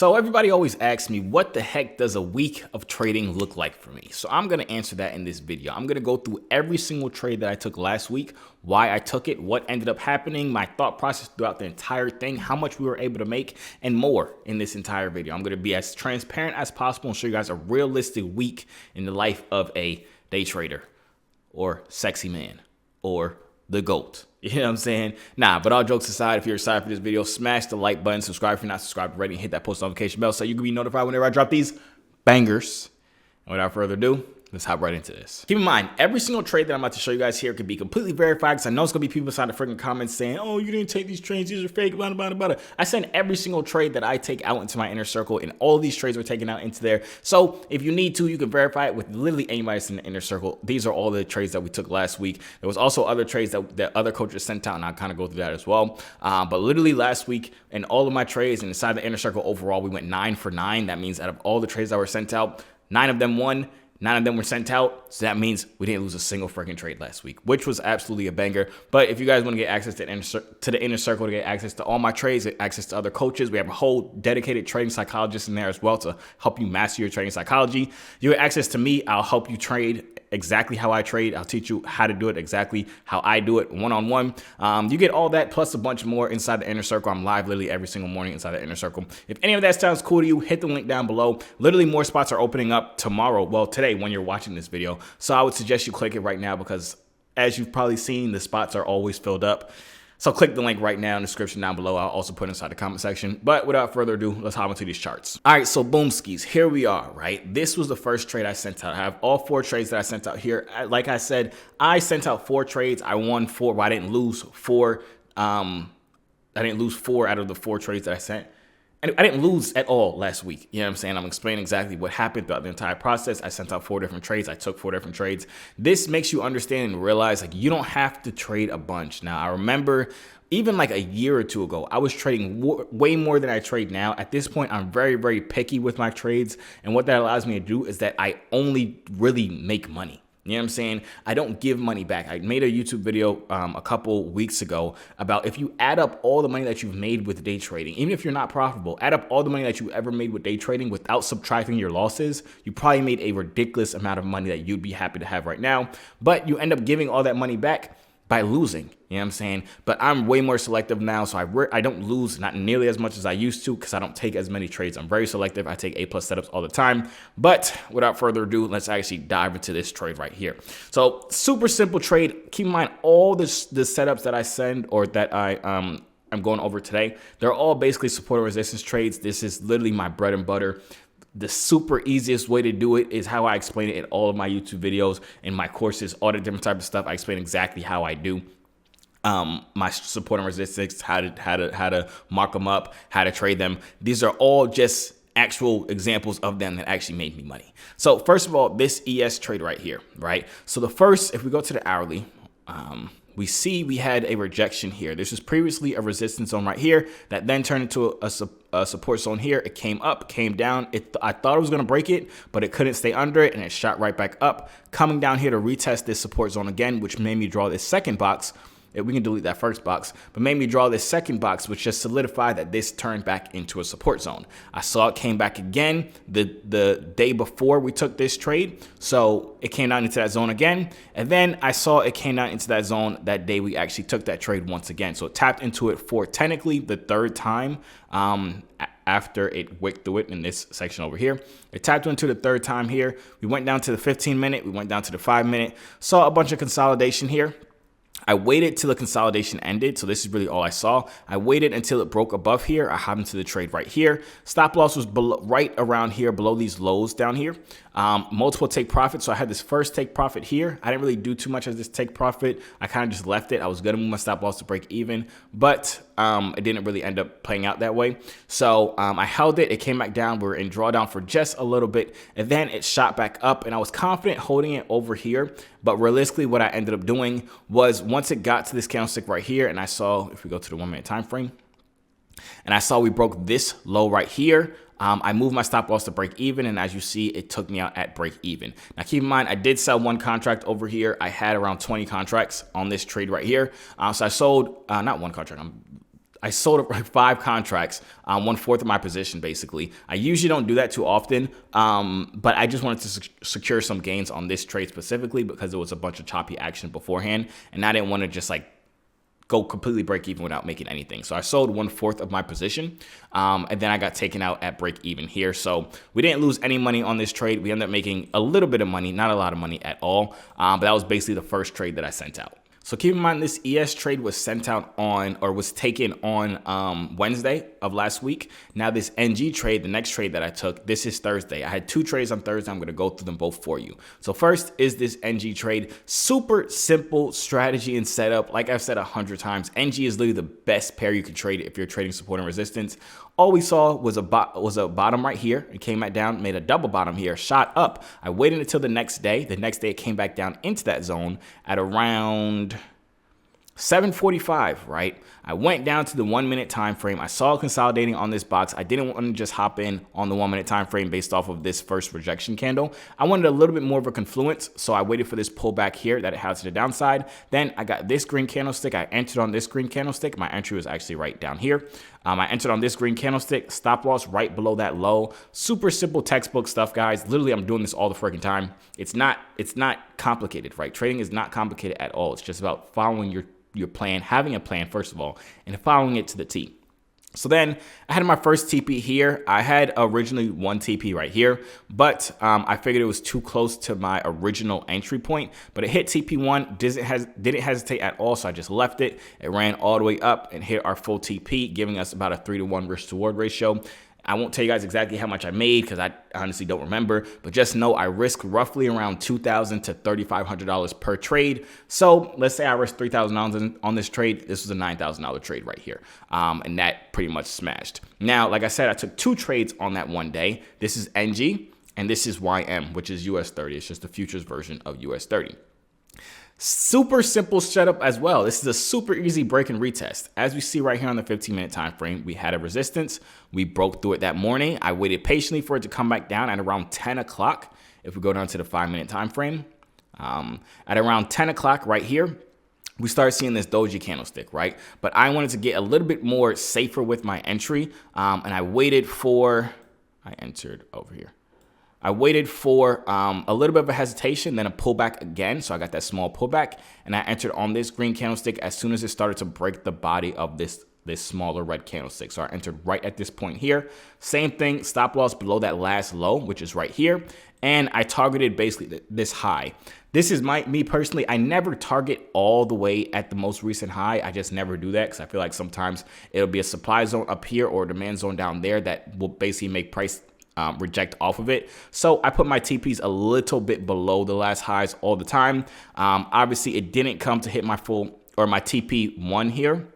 So everybody always asks me, what the heck does a week of trading look like for me? So I'm going to answer that in this video. I'm going to go through every single trade that I took last week, why I took it, what ended up happening, my thought process throughout the entire thing, how much we were able to make, and more in this entire video. I'm going to be as transparent as possible and show you guys a realistic week in the life of a day trader or sexy man or the GOAT. You know what I'm saying? Nah, but all jokes aside, if you're excited for this video, smash the like button, subscribe if you're not subscribed already, and hit that post notification bell so you can be notified whenever I drop these bangers. And without further ado, let's hop right into this. Keep in mind, every single trade that I'm about to show you guys here could be completely verified because I know it's going to be people inside the freaking comments saying, oh, you didn't take these trades, these are fake, blah, blah, blah, blah. I send every single trade that I take out into my inner circle, and all of these trades were taken out into there. So if you need to, you can verify it with literally anybody that's in the inner circle. These are all the trades that we took last week. There was also other trades that other coaches sent out, and I'll kind of go through that as well. But literally last week, in all of my trades and inside the inner circle overall, we went 9 for 9. That means out of all the trades that were sent out, 9 of them won. 9 of them were sent out, so that means we didn't lose a single freaking trade last week, which was absolutely a banger. But if you guys want to get access to the inner circle, to get access to all my trades, get access to other coaches, we have a whole dedicated trading psychologist in there as well to help you master your trading psychology. You get access to me. I'll help you trade exactly how I trade. I'll teach you how to do it exactly how I do it one-on-one. You get all that plus a bunch more inside the inner circle. I'm live literally every single morning inside the inner circle. If any of that sounds cool to you, hit the link down below. Literally more spots are opening up tomorrow. Well, today when you're watching this video. So I would suggest you click it right now because as you've probably seen, the spots are always filled up. So click the link right now in the description down below. I'll also put inside the comment section. But without further ado, let's hop into these charts. All right, so boom skis, here we are, right? This was the first trade I sent out. I have all 4 trades that I sent out here. Like I said, I sent out 4 trades. I won 4, but I didn't lose 4. I didn't lose 4 out of the 4 trades that I sent. I didn't lose at all last week. You know what I'm saying? I'm explaining exactly what happened throughout the entire process. I sent out 4 different trades. I took 4 different trades. This makes you understand and realize like you don't have to trade a bunch. Now, I remember even like a year or 2 ago, I was trading way more than I trade now. At this point, I'm very, very picky with my trades. And what that allows me to do is that I only really make money. You know what I'm saying? I don't give money back. I made a YouTube video a couple weeks ago about if you add up all the money that you've made with day trading, even if you're not profitable, add up all the money that you ever made with day trading without subtracting your losses, you probably made a ridiculous amount of money that you'd be happy to have right now. But you end up giving all that money back by losing, you know what I'm saying? But I'm way more selective now, so I don't lose not nearly as much as I used to because I don't take as many trades. I'm very selective. I take A+ setups all the time. But without further ado, let's actually dive into this trade right here. So super simple trade. Keep in mind all the setups that I send or that I'm going over today, they're all basically support and resistance trades. This is literally my bread and butter. The super easiest way to do it is how I explain it in all of my YouTube videos, in my courses, all the different types of stuff. I explain exactly how I do my support and resistance, how to mark them up, how to trade them. These are all just actual examples of them that actually made me money. So first of all, this ES trade right here, right? So the first, if we go to the hourly, we see we had a rejection here. This was previously a resistance zone right here that then turned into a support zone here. It came up, came down. I thought it was going to break it, but it couldn't stay under it, and it shot right back up, coming down here to retest this support zone again, which made me draw this second box. We can delete that first box, but made me draw this second box, which just solidified that this turned back into a support zone. I saw it came back again the day before we took this trade. So it came down into that zone again. And then I saw it came down into that zone that day we actually took that trade once again. So it tapped into it for technically the 3rd time after it wicked through it in this section over here. It tapped into the 3rd time here. We went down to the 15-minute. We went down to the 5-minute. Saw a bunch of consolidation here. I waited till the consolidation ended, so this is really all I saw. I waited until it broke above here. I hopped into the trade right here. Stop loss was right around here, below these lows down here. Multiple take profit, so I had this first take profit here. I didn't really do too much of this take profit. I kind of just left it. I was going to move my stop loss to break even, but it didn't really end up playing out that way. So I held it. It came back down. We were in drawdown for just a little bit, and then it shot back up, and I was confident holding it over here. But realistically, what I ended up doing was once it got to this candlestick right here, and I saw, if we go to the 1-minute time frame, and I saw we broke this low right here, I moved my stop loss to break even, and as you see, it took me out at break even. Now, keep in mind, I did sell 1 contract over here. I had around 20 contracts on this trade right here. So I sold, not 1 contract, I sold like 5 contracts, 1/4 of my position basically. I usually don't do that too often, but I just wanted to secure some gains on this trade specifically because there was a bunch of choppy action beforehand, and I didn't want to just like go completely break even without making anything. So I sold 1/4 of my position, and then I got taken out at break even here. So we didn't lose any money on this trade. We ended up making a little bit of money, not a lot of money at all, but that was basically the first trade that I sent out. So keep in mind this ES trade was sent out on, or was taken on Wednesday of last week. Now this NG trade, the next trade that I took, this is Thursday. I had 2 trades on Thursday. I'm going to go through them both for you. So first is this NG trade. Super simple strategy and setup. Like I've said 100 times, NG is literally the best pair you can trade if you're trading support and resistance. All we saw was a bottom right here. It came back down, made a double bottom here, shot up. I waited until the next day. The next day it came back down into that zone at around 7:45, right? I went down to the 1-minute time frame. I saw consolidating on this box. I didn't want to just hop in on the 1-minute time frame based off of this first rejection candle. I wanted a little bit more of a confluence, so I waited for this pullback here that it has to the downside. Then I got this green candlestick. I entered on this green candlestick. My entry was actually right down here. I entered on this green candlestick, stop loss right below that low. Super simple textbook stuff, guys. Literally, I'm doing this all the freaking time. It's not complicated, right? Trading is not complicated at all. It's just about following your plan, having a plan, first of all, and following it to the T. So then I had my first TP here. I had originally 1 TP right here, but I figured it was too close to my original entry point, but it hit TP1, didn't hesitate at all, so I just left it. It ran all the way up and hit our full TP, giving us about a 3-to-1 risk to reward ratio. I won't tell you guys exactly how much I made because I honestly don't remember, but just know I risk roughly around $2,000 to $3,500 per trade. So let's say I risked $3,000 on this trade. This was a $9,000 trade right here, and that pretty much smashed. Now, like I said, I took 2 trades on that one day. This is NG, and this is YM, which is US 30. It's just the futures version of US 30. Super simple setup as well. This is a super easy break and retest. As we see right here on the 15-minute time frame, we had a resistance. We broke through it that morning. I waited patiently for it to come back down at around 10 o'clock. If we go down to the 5-minute time frame, at around 10 o'clock right here, we started seeing this doji candlestick, right? But I wanted to get a little bit more safer with my entry, and I waited for, I entered over here. I waited for a little bit of a hesitation, then a pullback again. So I got that small pullback, and I entered on this green candlestick as soon as it started to break the body of this smaller red candlestick. So I entered right at this point here. Same thing, stop loss below that last low, which is right here. And I targeted basically this high. This is me personally, I never target all the way at the most recent high. I just never do that because I feel like sometimes it'll be a supply zone up here or a demand zone down there that will basically make price reject off of it. So I put my TPs a little bit below the last highs all the time. Obviously it didn't come to hit my full or my TP1 here.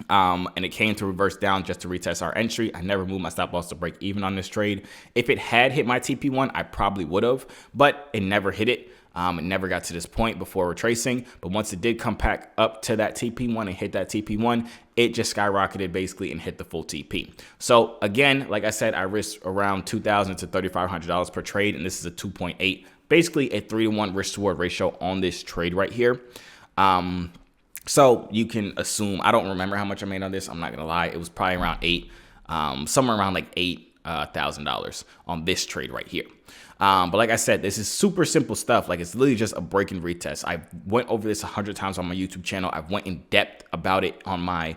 And it came to reverse down just to retest our entry. I never moved my stop loss to break even on this trade. If it had hit my TP1, I probably would have, but it never hit it. It never got to this point before retracing, but once it did come back up to that TP1 and hit that TP1, it just skyrocketed basically and hit the full TP. So again, like I said, I risked around $2,000 to $3,500 per trade, and this is a 2.8, basically a 3-to-1 risk to reward ratio on this trade right here. So you can assume, I don't remember how much I made on this. I'm not gonna lie, it was probably around somewhere around like $8,000 on this trade right here. But like I said, this is super simple stuff. Like it's literally just a break and retest. I went over this 100 times on my YouTube channel. I went in depth about it on my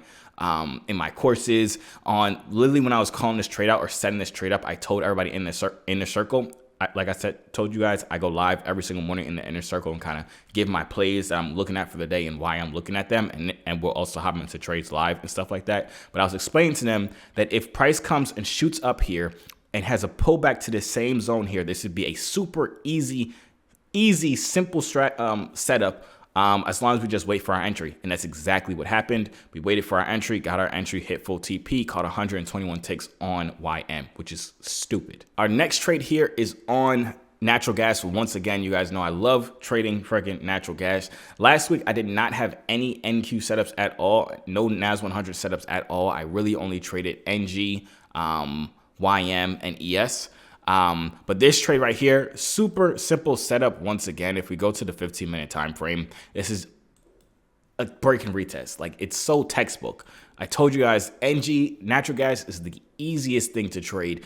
in my courses. On literally when I was calling this trade out or setting this trade up, I told everybody in the circle. Like I said, told you guys, I go live every single morning in the inner circle and kind of give my plays that I'm looking at for the day and why I'm looking at them. And we'll also hop into trades live and stuff like that. But I was explaining to them that if price comes and shoots up here and has a pullback to the same zone here, this would be a super easy, simple setup as long as we just wait for our entry. And that's exactly what happened. We waited for our entry, got our entry, hit full TP, caught 121 ticks on YM, which is stupid. Our next trade here is on natural gas. Once again, you guys know I love trading freaking natural gas. Last week, I did not have any NQ setups at all. No NAS 100 setups at all. I really only traded NG, YM, and ES. But this trade right here, super simple setup. Once again, if we go to the 15-minute time frame, this is a break and retest. Like it's so textbook. I told you guys, NG, natural gas, is the easiest thing to trade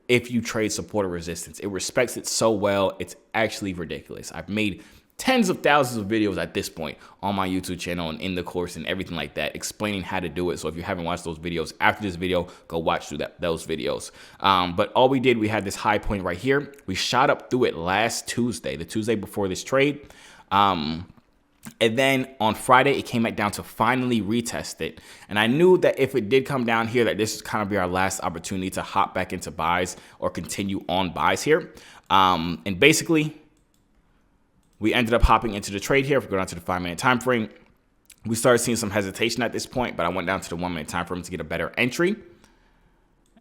if you trade support or resistance. It respects it so well, it's actually ridiculous. I've made tens of thousands of videos at this point on my YouTube channel and in the course and everything like that, explaining how to do it. So if you haven't watched those videos after this video, go watch those videos. But all we did, we had this high point right here. We shot up through it last Tuesday, the Tuesday before this trade. And then on Friday, it came back down to finally retest it. And I knew that if it did come down here, that this would kind of be our last opportunity to hop back into buys or continue on buys here. And basically, we ended up hopping into the trade here. If we go down to the 5-minute time frame, we started seeing some hesitation at this point, but I went down to the 1-minute time frame to get a better entry.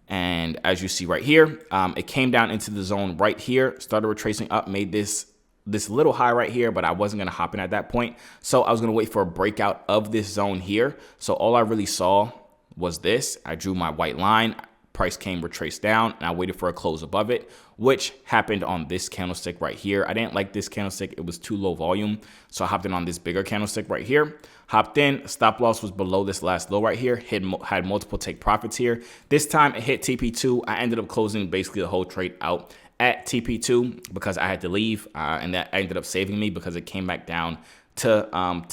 And as you see right here, it came down into the zone right here, started retracing up, made this little high right here, but I wasn't going to hop in at that point. So I was going to wait for a breakout of this zone here. So all I really saw was this. I drew my white line. Price came retraced down, and I waited for a close above it, which happened on this candlestick right here. I didn't like this candlestick. It was too low volume. So I hopped in on this bigger candlestick right here. Hopped in. Stop loss was below this last low right here. Had multiple take profits here. This time it hit TP2. I ended up closing basically the whole trade out at TP2 because I had to leave, and that ended up saving me because it came back down to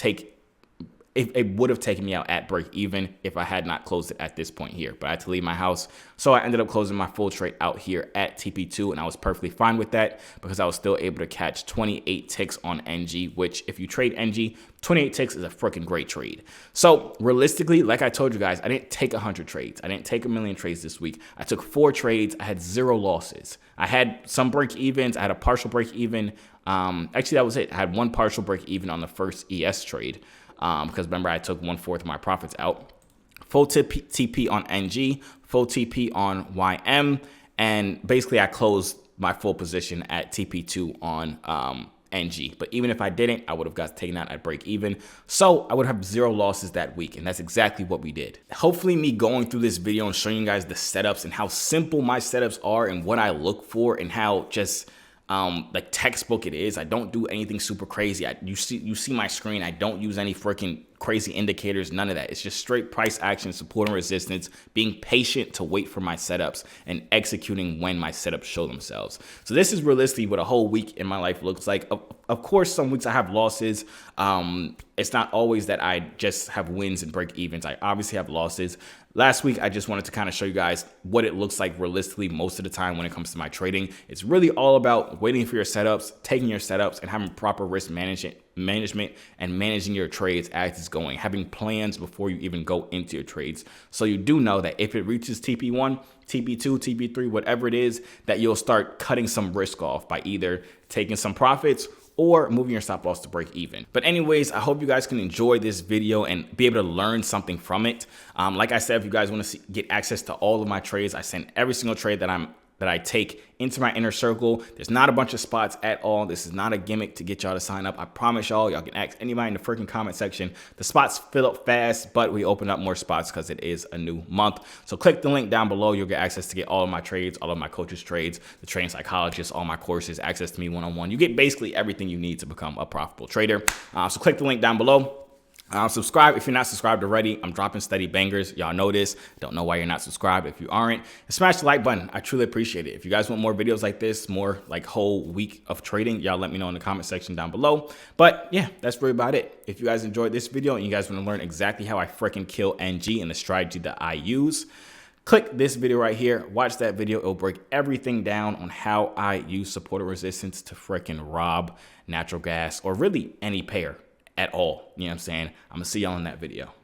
it would have taken me out at break even if I had not closed it at this point here, but I had to leave my house. So I ended up closing my full trade out here at TP2, and I was perfectly fine with that because I was still able to catch 28 ticks on NG, which if you trade NG, 28 ticks is a freaking great trade. So realistically, like I told you guys, I didn't take 100 trades. I didn't take a million trades this week. I took 4 trades. I had 0 losses. I had some break evens. I had a partial break even. Actually, that was it. I had 1 partial break even on the first ES trade. Because remember, I took 1/4 of my profits out. Full TP on NG, full TP on YM, and basically I closed my full position at TP2 on NG. But even if I didn't, I would have got taken out at break even. So I would have 0 losses that week, and that's exactly what we did. Hopefully me going through this video and showing you guys the setups and how simple my setups are and what I look for and how just like textbook it is. I don't do anything super crazy. You see my screen. I don't use any freaking crazy indicators, none of that. It's just straight price action, support and resistance, being patient to wait for my setups and executing when my setups show themselves. So this is realistically what a whole week in my life looks like. Of course, some weeks I have losses. It's not always that I just have wins and break evens. I obviously have losses. Last week, I just wanted to kind of show you guys what it looks like realistically most of the time when it comes to my trading. It's really all about waiting for your setups, taking your setups, and having proper risk management and managing your trades as it's going, having plans before you even go into your trades. So you do know that if it reaches TP1, TP2, TP3, whatever it is, that you'll start cutting some risk off by either taking some profits or moving your stop loss to break even. But anyways, I hope you guys can enjoy this video and be able to learn something from it. Like I said, if you guys want to get access to all of my trades, I send every single trade that I take into my inner circle. There's not a bunch of spots at all. This is not a gimmick to get y'all to sign up. I promise y'all can ask anybody in the freaking comment section. The spots fill up fast, but we open up more spots because it is a new month. So click the link down below. You'll get access to get all of my trades, all of my coaches' trades, the trading psychologist, all my courses, access to me one-on-one. You get basically everything you need to become a profitable trader. So click the link down below. Subscribe if you're not subscribed already. I'm dropping steady bangers. Y'all know this. Don't know why you're not subscribed if you aren't. And smash the like button. I truly appreciate it. If you guys want more videos like this, more like whole week of trading, y'all let me know in the comment section down below. But yeah, that's really about it. If you guys enjoyed this video and you guys want to learn exactly how I freaking kill NG and the strategy that I use, click this video right here. Watch that video. It'll break everything down on how I use support or resistance to freaking rob natural gas or really any pair at all. You know what I'm saying? I'm gonna see y'all in that video.